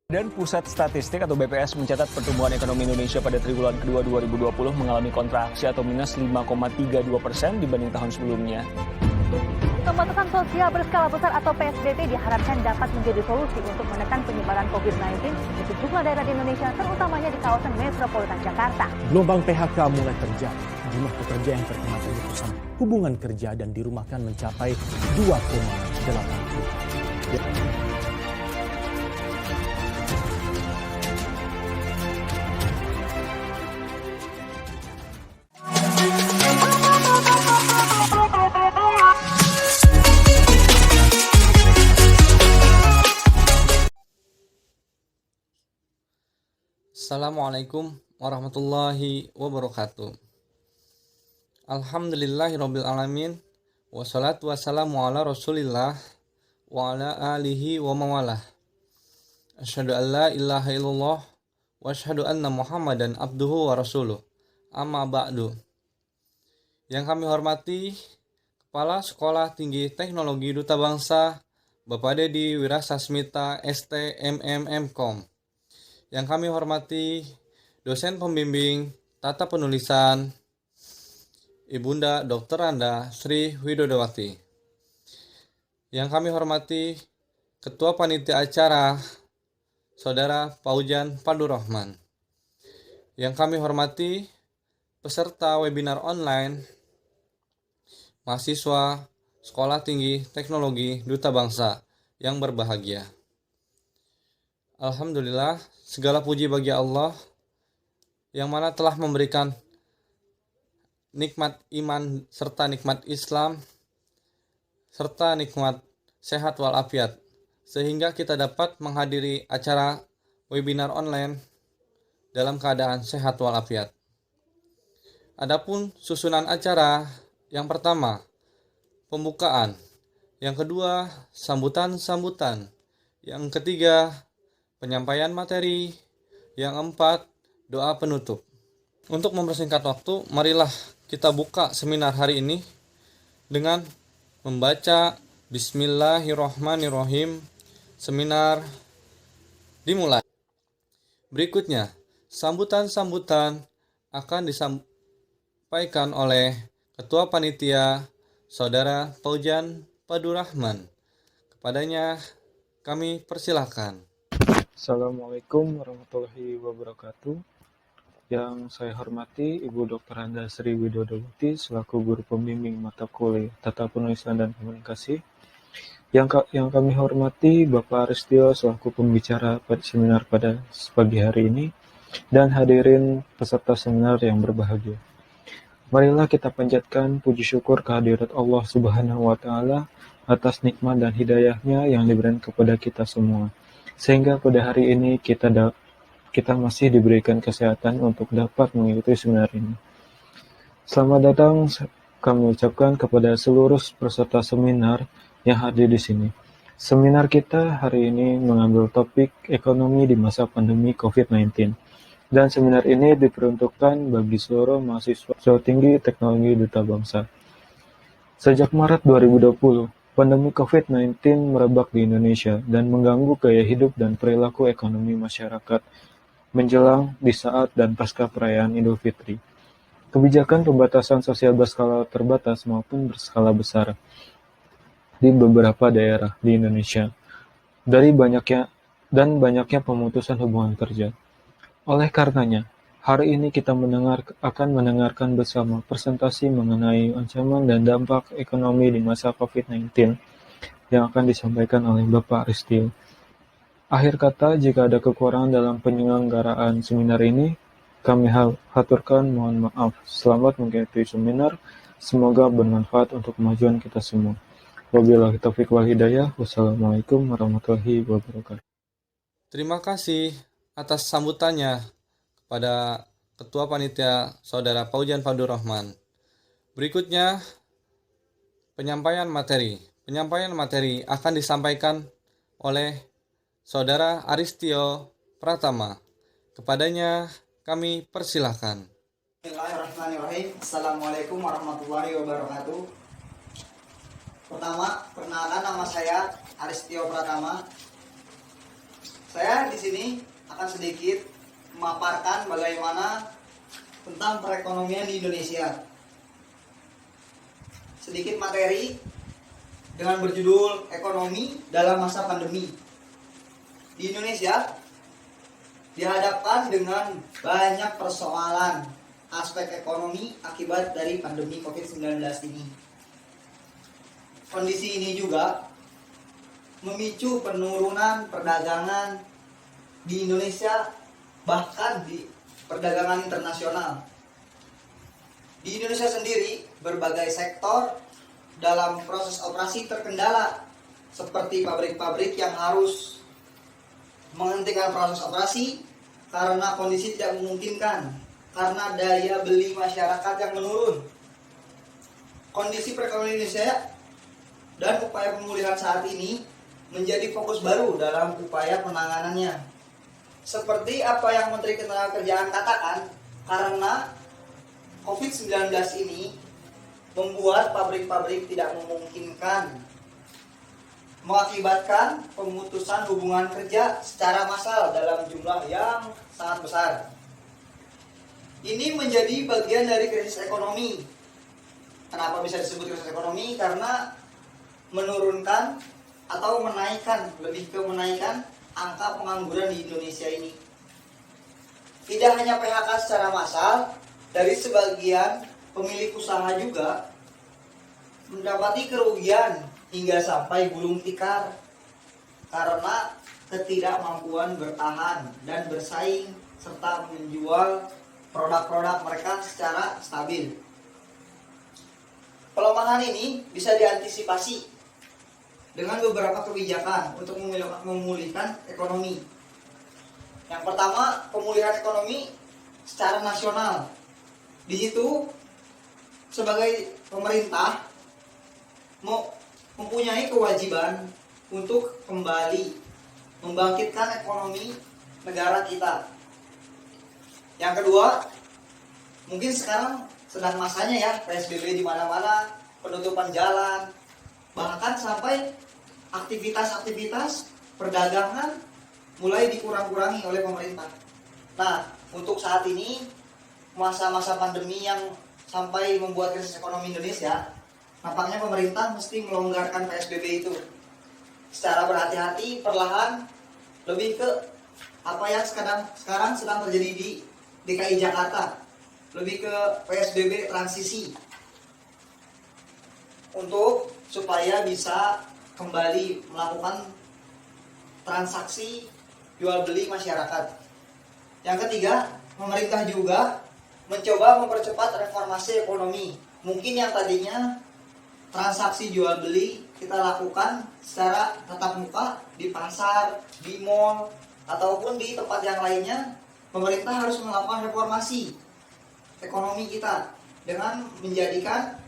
Dan Pusat Statistik atau BPS mencatat pertumbuhan ekonomi Indonesia pada triwulan kedua 2020 mengalami kontraksi atau minus 5,32% dibanding tahun sebelumnya. Pembatasan sosial berskala besar atau PSBB diharapkan dapat menjadi solusi untuk menekan penyebaran COVID-19 di sejumlah daerah di Indonesia, terutamanya di kawasan metropolitan Jakarta. Gelombang PHK mulai terjadi. Jumlah pekerja yang terkena pemutusan hubungan kerja dan dirumahkan mencapai 2,8 juta. Assalamualaikum warahmatullahi wabarakatuh. Alhamdulillahirrabbilalamin. Wassalatu wassalamu ala rasulillah wa ala alihi wa mawalah. Asyhadu an la ilaha illallah wa asyhadu anna muhammadan abduhu wa rasuluh. Amma ba'du. Yang kami hormati Kepala Sekolah Tinggi Teknologi Duta Bangsa Bapak Dedi Wirasasmita STMM.Com. Yang kami hormati dosen pembimbing tata penulisan Ibunda Dr. Anda Sri Widodowati. Yang kami hormati Ketua Panitia Acara Saudara Paujan Padurahman. Yang kami hormati peserta webinar online mahasiswa Sekolah Tinggi Teknologi Duta Bangsa yang berbahagia. Alhamdulillah, segala puji bagi Allah yang mana telah memberikan nikmat iman serta nikmat Islam serta nikmat sehat walafiat sehingga kita dapat menghadiri acara webinar online dalam keadaan sehat walafiat. Adapun susunan acara, yang pertama pembukaan, yang kedua sambutan-sambutan, yang ketiga penyampaian materi, yang keempat doa penutup. Untuk mempersingkat waktu, marilah kita buka seminar hari ini dengan membaca Bismillahirrahmanirrahim. Seminar dimulai. Berikutnya, sambutan-sambutan akan disampaikan oleh Ketua Panitia Saudara Paujan Padurahman. Kepadanya kami persilahkan. Assalamualaikum warahmatullahi wabarakatuh. Yang saya hormati Ibu Dr. Anda Sri Widodowati selaku guru pembimbing mata kuliah Tata Penulisan dan Komunikasi. Yang kami hormati Bapak Aristio selaku pembicara pada seminar pada pagi hari ini dan hadirin peserta seminar yang berbahagia. Marilah kita panjatkan puji syukur kehadirat Allah Subhanahu wa taala atas nikmat dan hidayahnya yang diberikan kepada kita semua. Sehingga pada hari ini kita masih diberikan kesehatan untuk dapat mengikuti seminar ini. Selamat datang kami ucapkan kepada seluruh peserta seminar yang hadir di sini. Seminar kita hari ini mengambil topik ekonomi di masa pandemi COVID-19. Dan seminar ini diperuntukkan bagi seluruh mahasiswa Sekolah Tinggi Teknologi Duta Bangsa. Sejak Maret 2020, pandemi COVID-19 merebak di Indonesia dan mengganggu gaya hidup dan perilaku ekonomi masyarakat menjelang, di saat, dan pasca perayaan Idul Fitri. Kebijakan pembatasan sosial berskala terbatas maupun berskala besar di beberapa daerah di Indonesia dari banyaknya pemutusan hubungan kerja. Oleh karenanya, hari ini kita akan mendengarkan bersama presentasi mengenai ancaman dan dampak ekonomi di masa COVID-19 yang akan disampaikan oleh Bapak Aristio. Akhir kata, jika ada kekurangan dalam penyelenggaraan seminar ini, kami haturkan mohon maaf. Selamat mengikuti seminar, semoga bermanfaat untuk kemajuan kita semua. Wabillahi taufiq wal hidayah. Wassalamualaikum warahmatullahi wabarakatuh. Terima kasih atas sambutannya kepada Ketua Panitia Saudara Paujan Padurahman. Berikutnya, penyampaian materi. Penyampaian materi akan disampaikan oleh Saudara Aristio Pratama. Kepadanya kami persilahkan. Bismillahirrahmanirrahim. Assalamualaikum warahmatullahi wabarakatuh. Pertama, perkenalkan nama saya Aristio Pratama. Saya di sini akan sedikit memaparkan bagaimana tentang perekonomian di Indonesia. Sedikit materi dengan berjudul Ekonomi dalam Masa Pandemi. Di Indonesia dihadapkan dengan banyak persoalan aspek ekonomi akibat dari pandemi COVID-19 ini. Kondisi ini juga memicu penurunan perdagangan di Indonesia, bahkan di perdagangan internasional. Di Indonesia sendiri, berbagai sektor dalam proses operasi terkendala, seperti pabrik-pabrik yang harus menghentikan proses operasi karena kondisi tidak memungkinkan, karena daya beli masyarakat yang menurun. Kondisi perekonomian Indonesia dan upaya pemulihan saat ini menjadi fokus baru dalam upaya penanganannya. Seperti apa yang Menteri Ketenagakerjaan katakan, karena COVID-19 ini membuat pabrik-pabrik tidak memungkinkan, mengakibatkan pemutusan hubungan kerja secara massal dalam jumlah yang sangat besar. Ini menjadi bagian dari krisis ekonomi. Kenapa bisa disebut krisis ekonomi? Karena menurunkan atau menaikkan, lebih ke menaikkan angka pengangguran di Indonesia ini. Tidak hanya PHK secara massal, dari sebagian pemilik usaha juga mendapati kerugian hingga sampai gulung tikar karena ketidakmampuan bertahan dan bersaing serta menjual produk-produk mereka secara stabil. Pelemahan ini bisa diantisipasi dengan beberapa kebijakan untuk memulihkan ekonomi. Yang pertama, pemulihan ekonomi secara nasional. Di situ sebagai pemerintah mempunyai kewajiban untuk kembali membangkitkan ekonomi negara kita. Yang kedua, mungkin sekarang sedang masanya ya PSBB di mana-mana, penutupan jalan, bahkan sampai aktivitas-aktivitas perdagangan mulai dikurang-kurangi oleh pemerintah. Nah, untuk saat ini masa-masa pandemi yang sampai membuat krisis ekonomi Indonesia, nampaknya pemerintah mesti melonggarkan PSBB itu secara berhati-hati, perlahan, lebih ke apa yang sekarang sedang terjadi di DKI Jakarta, lebih ke PSBB transisi, untuk supaya bisa kembali melakukan transaksi jual beli masyarakat. Yang ketiga, pemerintah juga mencoba mempercepat reformasi ekonomi. Mungkin yang tadinya transaksi jual beli kita lakukan secara tatap muka di pasar, di mall, ataupun di tempat yang lainnya, pemerintah harus melakukan reformasi ekonomi kita dengan menjadikan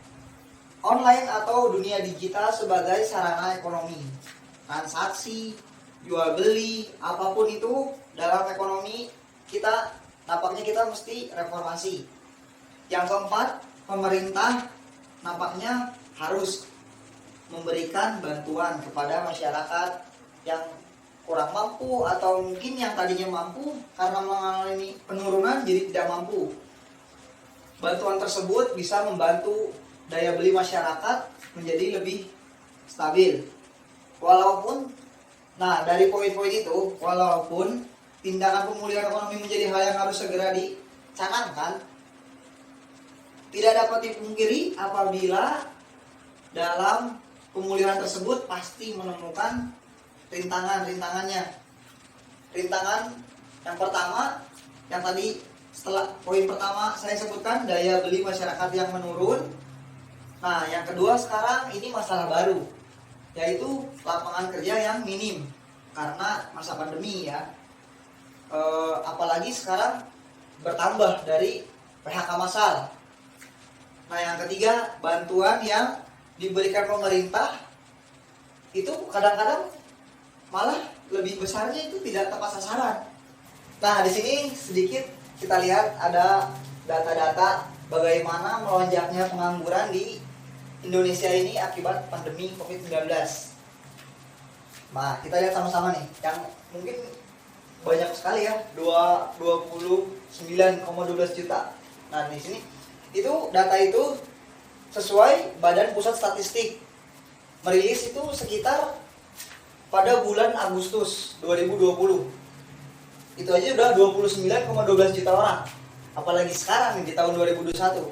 online atau dunia digital sebagai sarana ekonomi. Transaksi, jual beli, apapun itu dalam ekonomi kita, nampaknya kita mesti reformasi. Yang keempat, pemerintah nampaknya harus memberikan bantuan kepada masyarakat yang kurang mampu atau mungkin yang tadinya mampu karena mengalami penurunan jadi tidak mampu. Bantuan tersebut bisa membantu daya beli masyarakat menjadi lebih stabil. Walaupun, nah dari poin-poin itu, walaupun tindakan pemulihan ekonomi menjadi hal yang harus segera dicanangkan, tidak dapat dipungkiri apabila dalam pemulihan tersebut pasti menemukan rintangannya. Rintangan yang pertama, yang tadi setelah poin pertama saya sebutkan daya beli masyarakat yang menurun. Nah, yang kedua sekarang ini masalah baru, yaitu lapangan kerja yang minim karena masa pandemi ya. Apalagi sekarang bertambah dari PHK massal. Nah, yang ketiga, bantuan yang diberikan pemerintah itu kadang-kadang malah lebih besarnya itu tidak tepat sasaran. Nah, di sini sedikit kita lihat ada data-data bagaimana melonjaknya pengangguran di Indonesia ini akibat pandemi COVID-19. Nah, kita lihat sama-sama nih, yang mungkin banyak sekali ya, 29,12 juta. Nah, di sini itu data itu sesuai Badan Pusat Statistik merilis itu sekitar pada bulan Agustus 2020. Itu aja udah 29,12 juta orang. Apalagi sekarang di tahun 2021.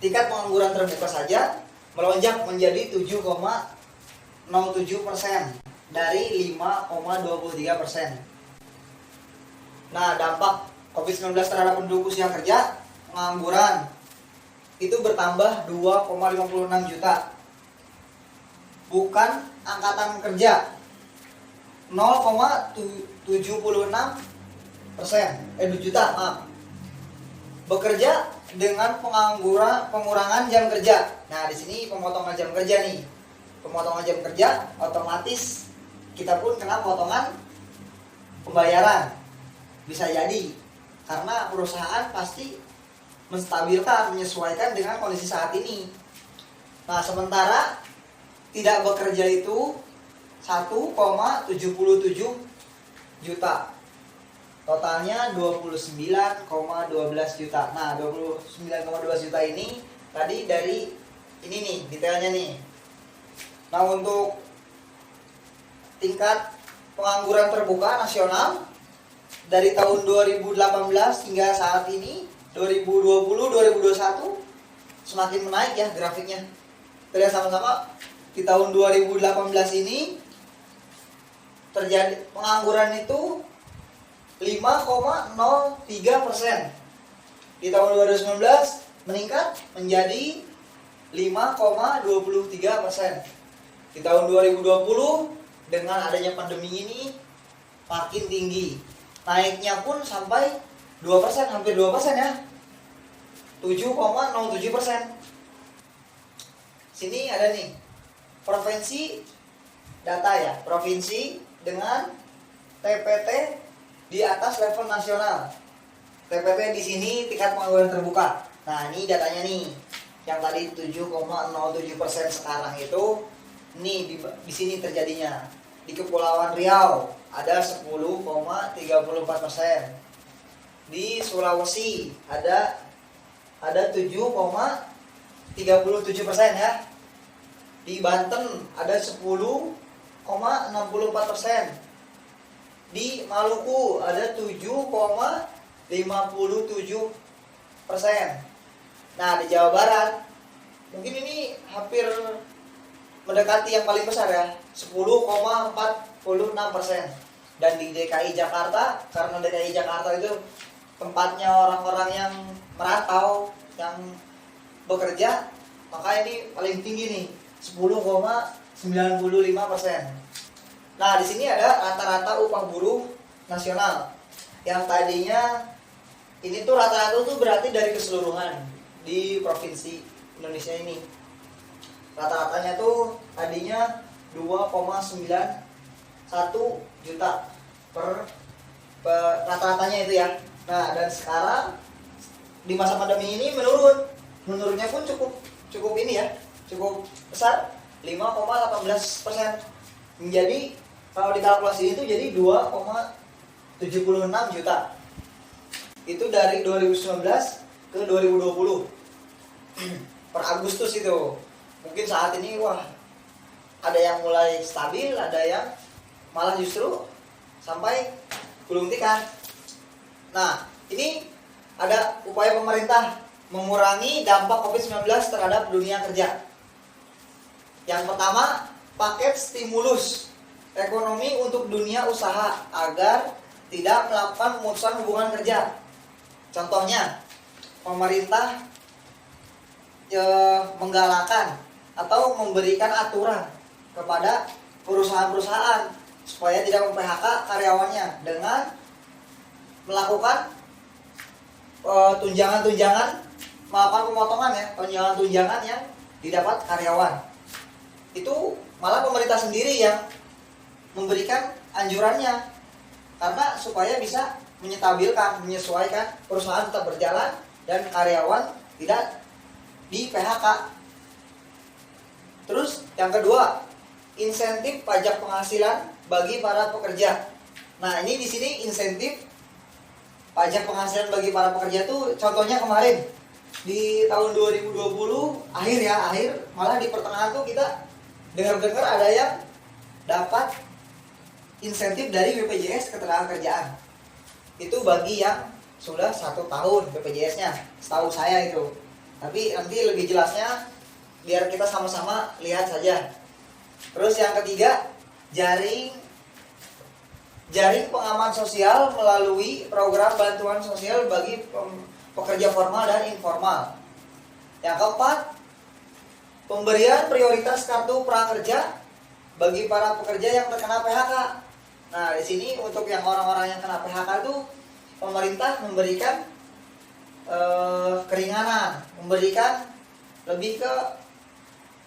Tingkat pengangguran terbuka saja melonjak menjadi 7,07% dari 5,23%. Nah, dampak COVID-19 terhadap penduduk usia kerja, pengangguran itu bertambah 2,56 juta. Bukan angkatan kerja 0,76 juta, maaf. Bekerja dengan pengurangan jam kerja. Nah, di sini pemotongan jam kerja nih. Pemotongan jam kerja otomatis kita pun kena potongan pembayaran. Bisa jadi karena perusahaan pasti menstabilkan, menyesuaikan dengan kondisi saat ini. Nah, sementara tidak bekerja itu 1,77 juta. Totalnya 29,12 juta. Nah, 29,12 juta ini tadi dari ini nih, detailnya nih. Nah, untuk tingkat pengangguran terbuka nasional dari tahun 2018 hingga saat ini 2020-2021 semakin menaik ya grafiknya. Kita lihat sama-sama di tahun 2018 ini terjadi pengangguran itu 5,03%. Di tahun 2019 meningkat menjadi 5,23%. Di tahun 2020 dengan adanya pandemi ini makin tinggi. Naiknya pun sampai 2%, hampir 2% ya. 7,07%. Sini ada nih provinsi data ya, provinsi dengan TPT di atas level nasional. TPT di sini tingkat pengangguran terbuka. Nah, ini datanya nih. Yang tadi 7,07% sekarang itu nih di sini terjadinya. Di Kepulauan Riau ada 10,34%. Di Sulawesi ada 7,37% ya. Di Banten ada 10,64%. Di Maluku ada 7,57%. Nah, di Jawa Barat mungkin ini hampir mendekati yang paling besar ya, 10,46%. Dan di DKI Jakarta, karena DKI Jakarta itu tempatnya orang-orang yang merantau, yang bekerja, maka ini paling tinggi nih, 10,95%. Nah, di sini ada rata-rata upah buruh nasional. Yang tadinya ini tuh rata-rata tuh berarti dari keseluruhan di provinsi Indonesia ini. Rata-ratanya tuh tadinya 2,91 juta per rata-ratanya itu ya. Nah, dan sekarang di masa pandemi ini menurunnya pun cukup ini ya, cukup besar, 5,18%. Menjadi kalau dikalkulasi itu jadi 2,76 juta. Itu dari 2019 ke 2020 per Agustus itu. Mungkin saat ini ada yang mulai stabil, ada yang malah justru sampai gulung tikar. Nah, ini ada upaya pemerintah mengurangi dampak COVID-19 terhadap dunia kerja. Yang pertama, paket stimulus ekonomi untuk dunia usaha agar tidak melakukan pemutusan hubungan kerja. Contohnya, pemerintah menggalakkan atau memberikan aturan kepada perusahaan-perusahaan supaya tidak mem-PHK karyawannya dengan melakukan melakukan pemotongan ya, tunjangan yang didapat karyawan. Itu malah pemerintah sendiri yang memberikan anjurannya karena supaya bisa menyesuaikan perusahaan tetap berjalan dan karyawan tidak di PHK. Terus yang kedua, insentif pajak penghasilan bagi para pekerja Nah, ini di sini insentif pajak penghasilan bagi para pekerja tuh contohnya kemarin di tahun 2020 akhir malah di pertengahan tuh kita dengar-dengar ada yang dapat insentif dari BPJS Ketenagakerjaan. Itu bagi yang sudah 1 tahun BPJS-nya, setahu saya itu. Tapi nanti lebih jelasnya biar kita sama-sama lihat saja. Terus yang ketiga, jaring pengaman sosial melalui program bantuan sosial bagi pekerja formal dan informal. Yang keempat, pemberian prioritas kartu prakerja bagi para pekerja yang terkena PHK. Nah, di sini untuk yang orang-orang yang kena PHK itu pemerintah memberikan keringanan, memberikan lebih ke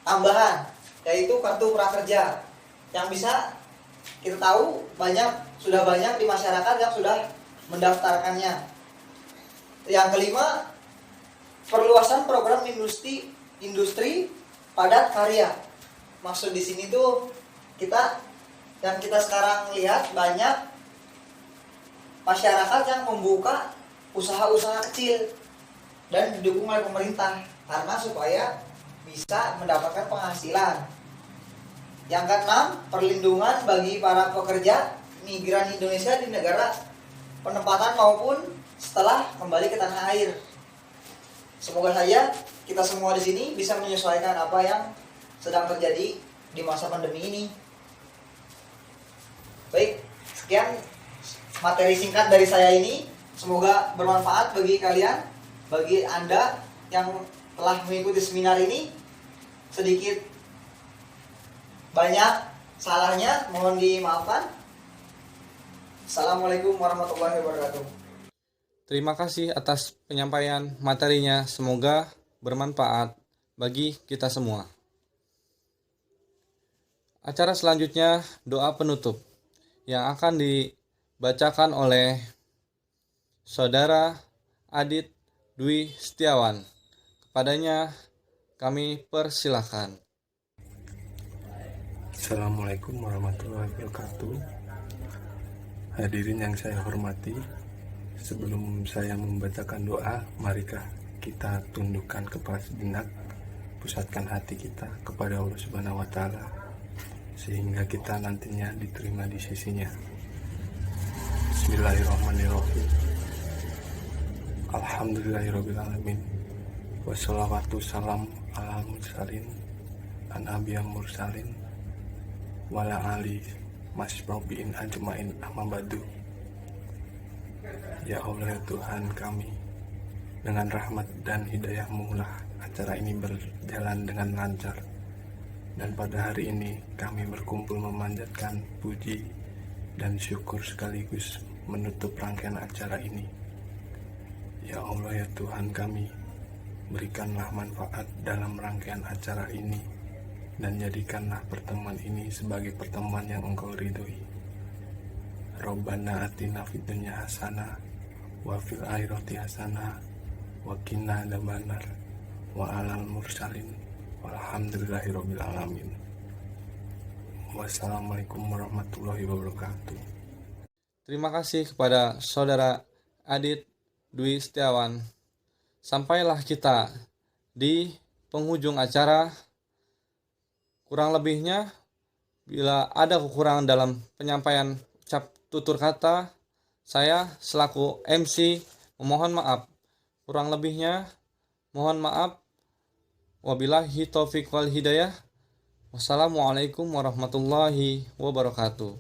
tambahan, yaitu kartu prakerja yang bisa kita tahu sudah banyak di masyarakat yang sudah mendaftarkannya. Yang kelima, perluasan program industri padat karya. Maksud di sini tuh kita sekarang lihat banyak masyarakat yang membuka usaha-usaha kecil dan didukung oleh pemerintah karena supaya bisa mendapatkan penghasilan. Yang keenam, perlindungan bagi para pekerja migran Indonesia di negara penempatan maupun setelah kembali ke tanah air. Semoga saja kita semua di sini bisa menyesuaikan apa yang sedang terjadi di masa pandemi ini. Baik, sekian materi singkat dari saya ini. Semoga bermanfaat bagi kalian, bagi Anda yang telah mengikuti seminar ini. Sedikit banyak salahnya, mohon dimaafkan. Assalamualaikum warahmatullahi wabarakatuh. Terima kasih atas penyampaian materinya. Semoga bermanfaat bagi kita semua. Acara selanjutnya doa penutup yang akan dibacakan oleh Saudara Adit Dwi Setiawan. Kepadanya kami persilahkan. Assalamualaikum warahmatullahi wabarakatuh. Hadirin yang saya hormati, sebelum saya membacakan doa, marikah kita tundukkan kepala sejenak, pusatkan hati kita kepada Allah Subhanahu wa Ta'ala, sehingga kita nantinya diterima di sisinya. Bismillahirrahmanirrahim. Alhamdulillahirrahmanirrahim. Wassalawatu salam ala mursalin an abiyam mursalin wala ali masrobiin ajmain amabadu. Ya Allah, ya Tuhan kami, dengan rahmat dan hidayah-Mu lah acara ini berjalan dengan lancar, dan pada hari ini kami berkumpul memanjatkan puji dan syukur sekaligus menutup rangkaian acara ini. Ya Allah, ya Tuhan kami, berikanlah manfaat dalam rangkaian acara ini, dan jadikanlah pertemuan ini sebagai pertemuan yang Engkau ridhoi. Rabbana atina fid dunya hasanah wa fil akhirati hasanah wa qina adzabannar wa alal mursalin walhamdulillahirabbil alamin. Wassalamualaikum warahmatullahi wabarakatuh. Terima kasih kepada Saudara Adit Dwi Setiawan. Sampailah kita di penghujung acara. Kurang lebihnya, bila ada kekurangan dalam penyampaian ucap tutur kata, saya selaku MC memohon maaf. Kurang lebihnya, mohon maaf. Wabillahi taufiq wal hidayah. Wassalamualaikum warahmatullahi wabarakatuh.